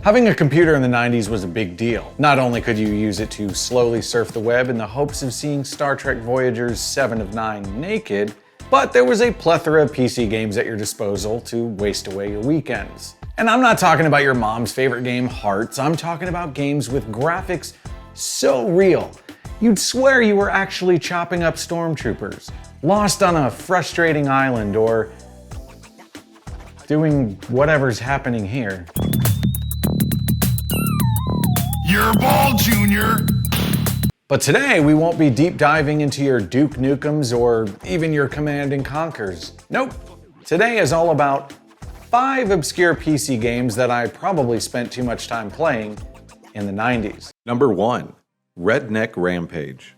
Having a computer in the 90s was a big deal. Not only could you use it to slowly surf the web in the hopes of seeing Star Trek Voyager's 7 of 9 naked, but there was a plethora of PC games at your disposal to waste away your weekends. And I'm not talking about your mom's favorite game, Hearts. I'm talking about games with graphics so real, you'd swear you were actually chopping up stormtroopers, lost on a frustrating island, or doing whatever's happening here. Your ball, Junior! But today, we won't be deep diving into your Duke Nukems or even your Command and Conquers. Nope. Today is all about 5 obscure PC games that I probably spent too much time playing in the 90s. Number 1. Redneck Rampage.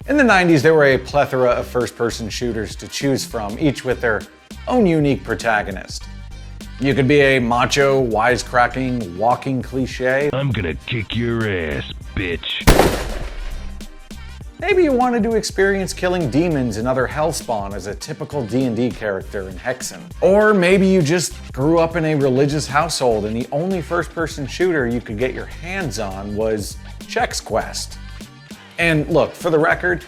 In the 90s, there were a plethora of first-person shooters to choose from, each with their own unique protagonist. You could be a macho, wisecracking, walking cliche. I'm gonna kick your ass, bitch. Maybe you wanted to experience killing demons and other hellspawn as a typical D&D character in Hexen. Or maybe you just grew up in a religious household and the only first-person shooter you could get your hands on was Chex Quest. And look, for the record,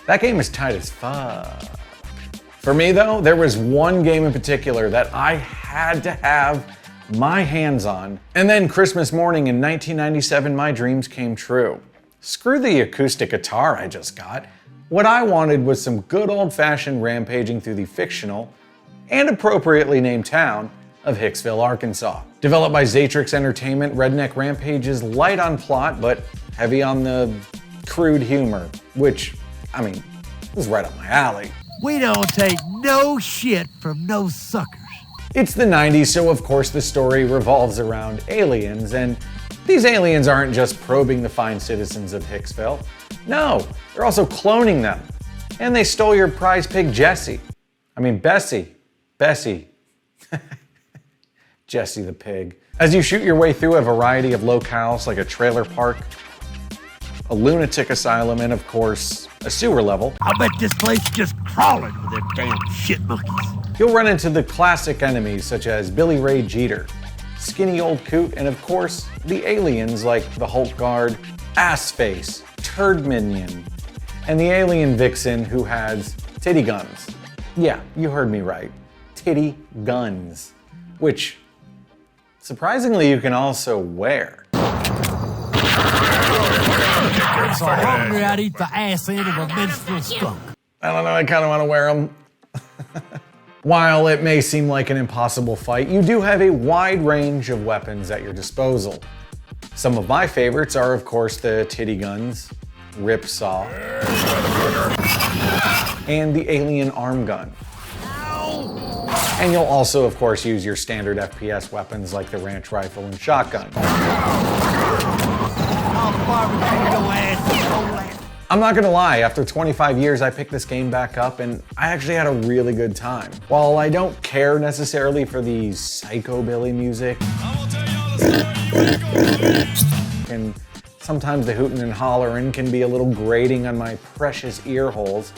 that game is tight as fuck. For me though, there was one game in particular that I had to have my hands on. And then Christmas morning in 1997, my dreams came true. Screw the acoustic guitar I just got. What I wanted was some good old-fashioned rampaging through the fictional and appropriately named town of Hicksville, Arkansas. Developed by Zatrix Entertainment, Redneck Rampage is light on plot, but heavy on the crude humor, which, I mean, is right up my alley. We don't take no shit from no suckers. It's the 90s, so of course the story revolves around aliens, and these aliens aren't just probing the fine citizens of Hicksville. No, they're also cloning them. And they stole your prize pig, Bessie. Jessie the pig. As you shoot your way through a variety of locales like a trailer park, a lunatic asylum, and of course, a sewer level. I bet this place is just crawling with them damn shit monkeys. You'll run into the classic enemies such as Billy Ray Jeter, Skinny Old Coot, and of course, the aliens like the Hulk Guard, Assface, Turd Minion, and the alien vixen who has titty guns. Yeah, you heard me right. Titty guns. Which, surprisingly, you can also wear. So hungry I'd eat the ass end of a menstrual skunk. I don't know, I kind of want to wear them. While it may seem like an impossible fight, you do have a wide range of weapons at your disposal. Some of my favorites are, of course, the titty guns, rip saw, and the alien arm gun. And you'll also, of course, use your standard FPS weapons like the ranch rifle and shotgun. I'm not gonna lie, after 25 years I picked this game back up and I actually had a really good time. While I don't care necessarily for the psychobilly music, and sometimes the hootin' and hollerin' can be a little grating on my precious ear holes.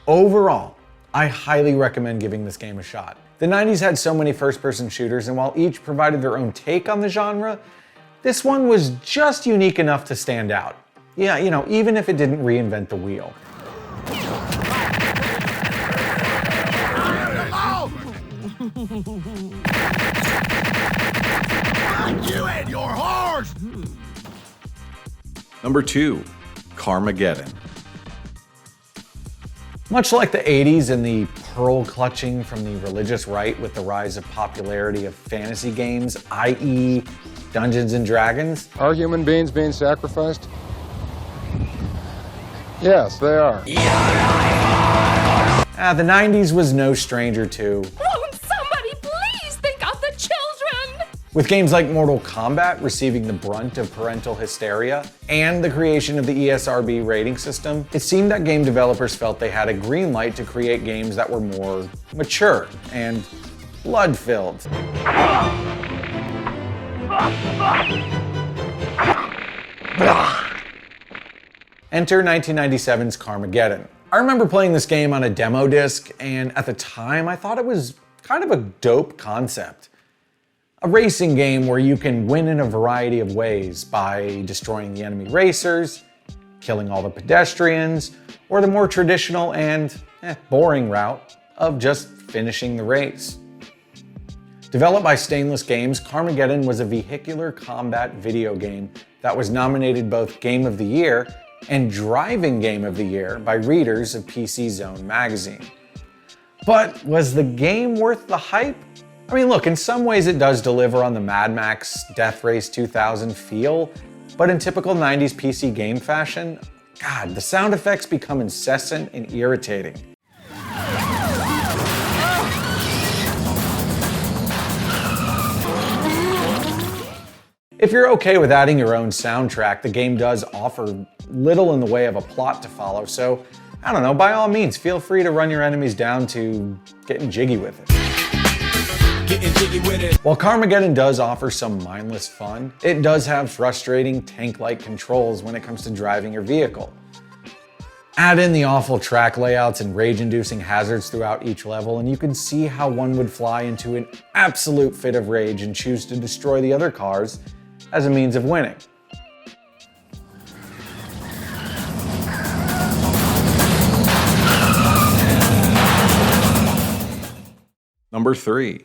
Overall, I highly recommend giving this game a shot. The 90s had so many first-person shooters, and while each provided their own take on the genre, this one was just unique enough to stand out. Yeah, you know, even if it didn't reinvent the wheel. You and your horse! Number 2. Carmageddon. Much like the 80s and the pearl clutching from the religious right with the rise of popularity of fantasy games, i.e. Dungeons and Dragons. Are human beings being sacrificed? Yes, they are. The 90s was no stranger to. Won't somebody please think of the children? With games like Mortal Kombat receiving the brunt of parental hysteria and the creation of the ESRB rating system, it seemed that game developers felt they had a green light to create games that were more mature and blood-filled. Enter 1997's Carmageddon. I remember playing this game on a demo disc, and at the time I thought it was kind of a dope concept. A racing game where you can win in a variety of ways by destroying the enemy racers, killing all the pedestrians, or the more traditional and boring route of just finishing the race. Developed by Stainless Games, Carmageddon was a vehicular combat video game that was nominated both Game of the Year and Driving Game of the Year by readers of PC Zone magazine. But was the game worth the hype? I mean, look, in some ways it does deliver on the Mad Max Death Race 2000 feel, but in typical 90s PC game fashion, God, the sound effects become incessant and irritating. If you're okay with adding your own soundtrack, the game does offer little in the way of a plot to follow, so I don't know, by all means, feel free to run your enemies down to getting jiggy with it. While Carmageddon does offer some mindless fun, it does have frustrating tank-like controls when it comes to driving your vehicle. Add in the awful track layouts and rage-inducing hazards throughout each level, and you can see how one would fly into an absolute fit of rage and choose to destroy the other cars as a means of winning. Number 3.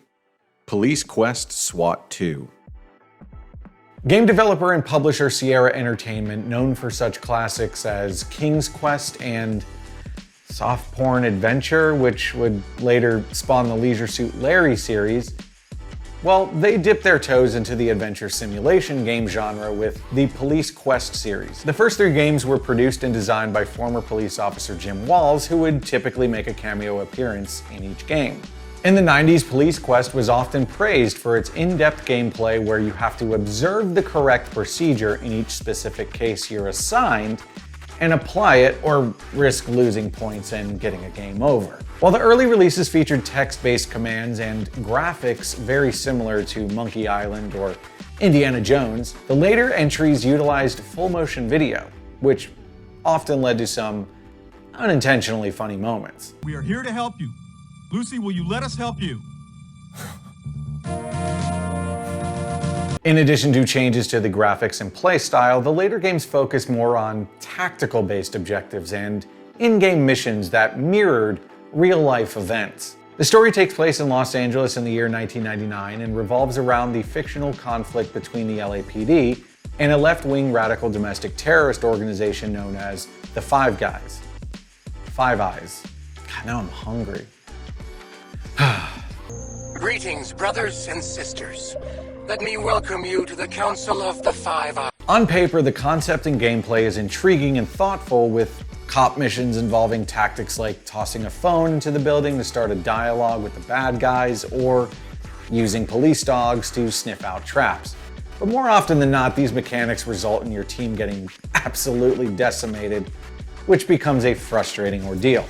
Police Quest SWAT 2. Game developer and publisher Sierra Entertainment, known for such classics as King's Quest and Soft Porn Adventure, which would later spawn the Leisure Suit Larry series, well, they dipped their toes into the adventure simulation game genre with the Police Quest series. The first 3 games were produced and designed by former police officer Jim Walls, who would typically make a cameo appearance in each game. In the 90s, Police Quest was often praised for its in-depth gameplay where you have to observe the correct procedure in each specific case you're assigned and apply it or risk losing points and getting a game over. While the early releases featured text-based commands and graphics very similar to Monkey Island or Indiana Jones, the later entries utilized full-motion video, which often led to some unintentionally funny moments. We are here to help you. Lucy, will you let us help you? In addition to changes to the graphics and playstyle, the later games focused more on tactical-based objectives and in-game missions that mirrored real-life events. The story takes place in Los Angeles in the year 1999 and revolves around the fictional conflict between the LAPD and a left-wing radical domestic terrorist organization known as the Five Guys. Five Eyes. God, now I'm hungry. Greetings, brothers and sisters. Let me welcome you to the Council of the Five Eyes. On paper, the concept and gameplay is intriguing and thoughtful, with cop missions involving tactics like tossing a phone into the building to start a dialogue with the bad guys, or using police dogs to sniff out traps. But more often than not, these mechanics result in your team getting absolutely decimated, which becomes a frustrating ordeal.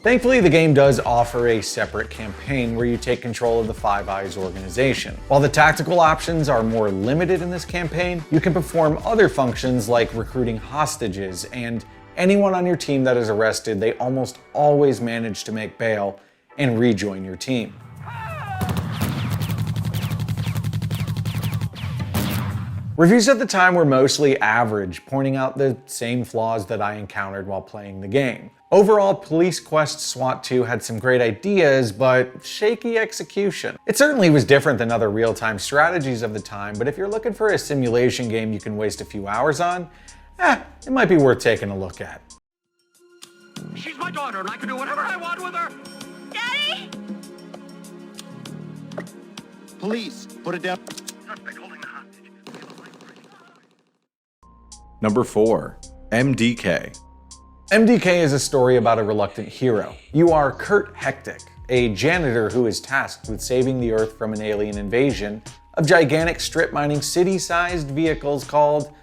Thankfully, the game does offer a separate campaign where you take control of the Five Eyes organization. While the tactical options are more limited in this campaign, you can perform other functions like recruiting hostages, and anyone on your team that is arrested, they almost always manage to make bail and rejoin your team. Reviews at the time were mostly average, pointing out the same flaws that I encountered while playing the game. Overall, Police Quest SWAT 2 had some great ideas, but shaky execution. It certainly was different than other real-time strategies of the time, but if you're looking for a simulation game you can waste a few hours on, it might be worth taking a look at. She's my daughter and I can do whatever I want with her. Daddy? Police, put it down. Number 4. MDK. MDK is a story about a reluctant hero. You are Kurt Hectic, a janitor who is tasked with saving the Earth from an alien invasion of gigantic strip-mining city-sized vehicles called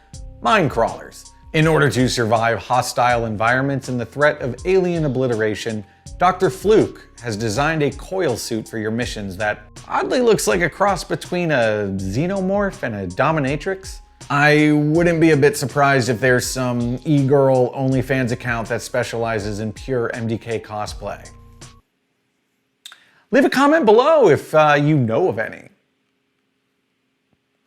mine crawlers. In order to survive hostile environments and the threat of alien obliteration, Dr. Fluke has designed a coil suit for your missions that oddly looks like a cross between a xenomorph and a dominatrix. I wouldn't be a bit surprised if there's some e-girl OnlyFans account that specializes in pure MDK cosplay. Leave a comment below if you know of any.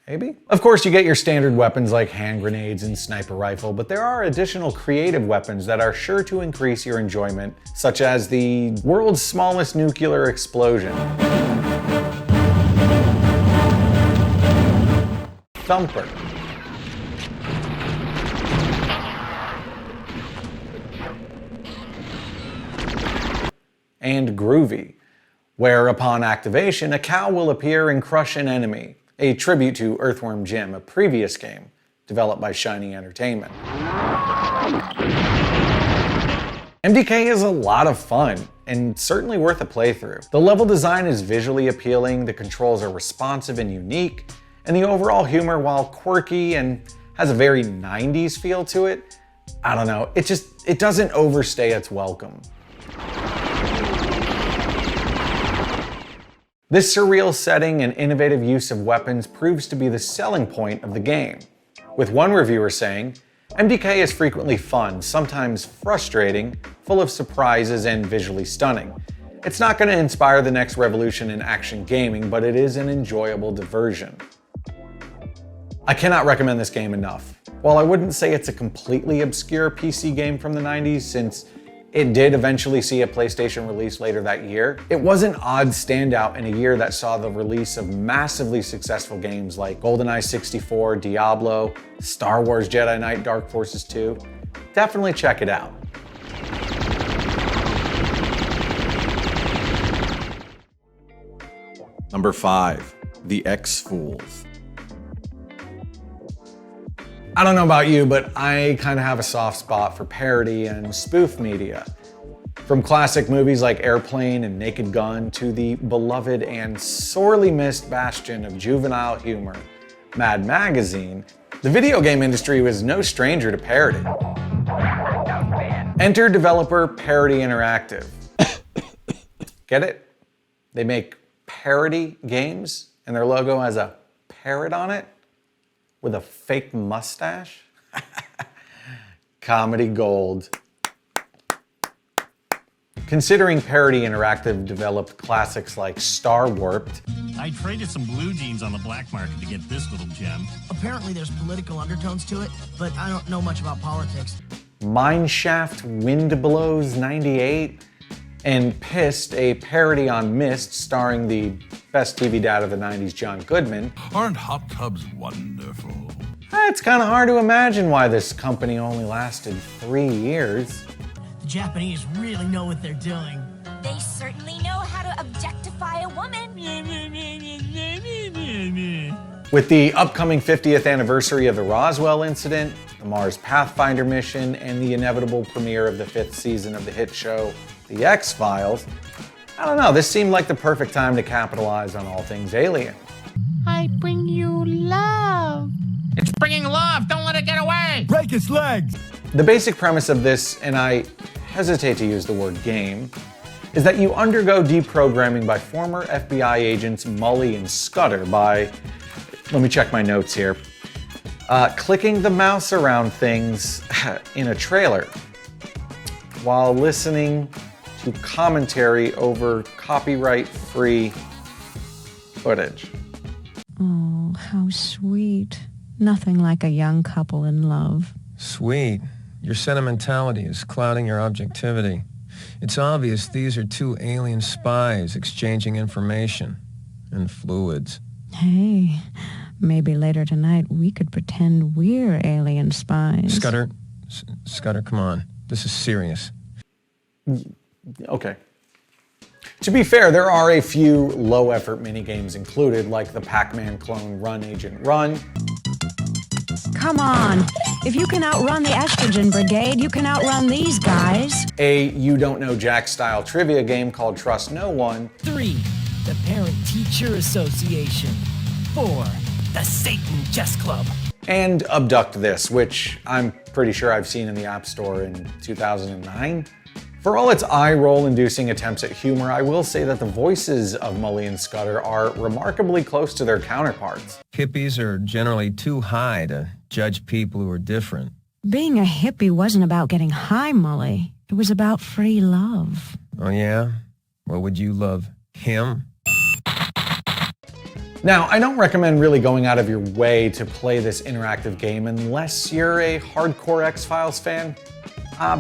Maybe? Of course, you get your standard weapons like hand grenades and sniper rifle, but there are additional creative weapons that are sure to increase your enjoyment, such as the world's smallest nuclear explosion. Thumper. And Groovy, where upon activation, a cow will appear and crush an enemy. A tribute to Earthworm Jim, a previous game developed by Shiny Entertainment. MDK is a lot of fun and certainly worth a playthrough. The level design is visually appealing, the controls are responsive and unique, and the overall humor, while quirky and has a very 90s feel to it, I don't know, it doesn't overstay its welcome. This surreal setting and innovative use of weapons proves to be the selling point of the game, with one reviewer saying, MDK is frequently fun, sometimes frustrating, full of surprises and visually stunning. It's not going to inspire the next revolution in action gaming, but it is an enjoyable diversion. I cannot recommend this game enough. While I wouldn't say it's a completely obscure PC game from the 90s, since it did eventually see a PlayStation release later that year, it was an odd standout in a year that saw the release of massively successful games like GoldenEye 64, Diablo, Star Wars Jedi Knight Dark Forces 2. Definitely check it out. Number 5. The X-Fools. I don't know about you, but I kind of have a soft spot for parody and spoof media. From classic movies like Airplane and Naked Gun to the beloved and sorely missed bastion of juvenile humor, Mad Magazine, the video game industry was no stranger to parody. Enter developer Parody Interactive. Get it? They make parody games and their logo has a parrot on it? With a fake mustache? Comedy gold. Considering Parody Interactive developed classics like Star Warped. I traded some blue jeans on the black market to get this little gem. Apparently there's political undertones to it, but I don't know much about politics. Mineshaft Wind Blows 98. And Pissed, a parody on Myst starring the best TV dad of the 90s, John Goodman. Aren't hot tubs wonderful? It's kind of hard to imagine why this company only lasted 3 years. The Japanese really know what they're doing. They certainly know how to objectify a woman. With the upcoming 50th anniversary of the Roswell incident, the Mars Pathfinder mission, and the inevitable premiere of the 5th season of the hit show, The X-Files, I don't know, this seemed like the perfect time to capitalize on all things alien. I bring you love. It's bringing love. Don't let it get away. Break its legs. The basic premise of this, and I hesitate to use the word game, is that you undergo deprogramming by former FBI agents Mully and Scudder by, let me check my notes here, clicking the mouse around things in a trailer while listening to commentary over copyright-free footage. Oh, how sweet. Nothing like a young couple in love. Sweet. Your sentimentality is clouding your objectivity. It's obvious these are two alien spies exchanging information and fluids. Hey, maybe later tonight we could pretend we're alien spies. Scudder, Scudder, come on. This is serious. Okay. To be fair, there are a few low-effort minigames included, like the Pac-Man clone Run Agent Run. Come on. If you can outrun the Estrogen Brigade, you can outrun these guys. A You Don't Know Jack-style trivia game called Trust No One. 3. The Parent-Teacher Association. 4. The Satan Chess Club. And Abduct This, which I'm pretty sure I've seen in the App Store in 2009. For all its eye-roll inducing attempts at humor, I will say that the voices of Mully and Scudder are remarkably close to their counterparts. Hippies are generally too high to judge people who are different. Being a hippie wasn't about getting high, Mully. It was about free love. Oh yeah? Well, would you love him? Now, I don't recommend really going out of your way to play this interactive game unless you're a hardcore X-Files fan.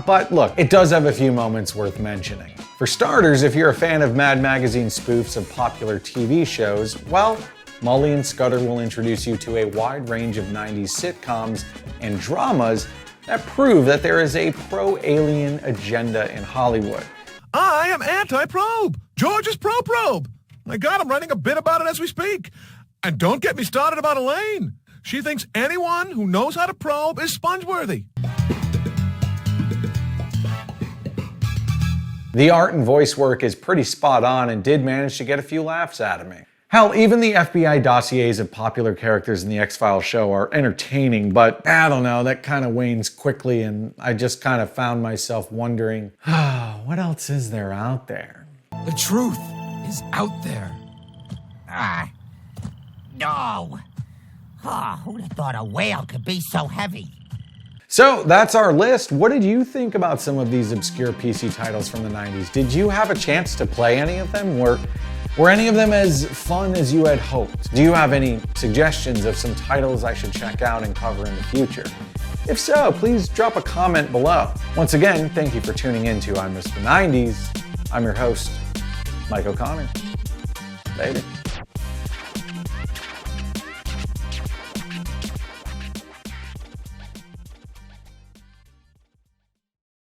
But look, it does have a few moments worth mentioning. For starters, if you're a fan of Mad Magazine spoofs of popular TV shows, well, Mully and Scudder will introduce you to a wide range of 90s sitcoms and dramas that prove that there is a pro-alien agenda in Hollywood. I am anti-probe. George is pro-probe. My God, I'm writing a bit about it as we speak. And don't get me started about Elaine. She thinks anyone who knows how to probe is sponge-worthy. The art and voice work is pretty spot on and did manage to get a few laughs out of me. Hell, even the FBI dossiers of popular characters in the X-Files show are entertaining, but I don't know, that kind of wanes quickly and I just kind of found myself wondering, what else is there out there? The truth is out there. No. Who'd have thought a whale could be so heavy? So that's our list. What did you think about some of these obscure PC titles from the 90s? Did you have a chance to play any of them? Were any of them as fun as you had hoped? Do you have any suggestions of some titles I should check out and cover in the future? If so, please drop a comment below. Once again, thank you for tuning in to I'm Mr. 90s. I'm your host, Mike O'Connor. Later.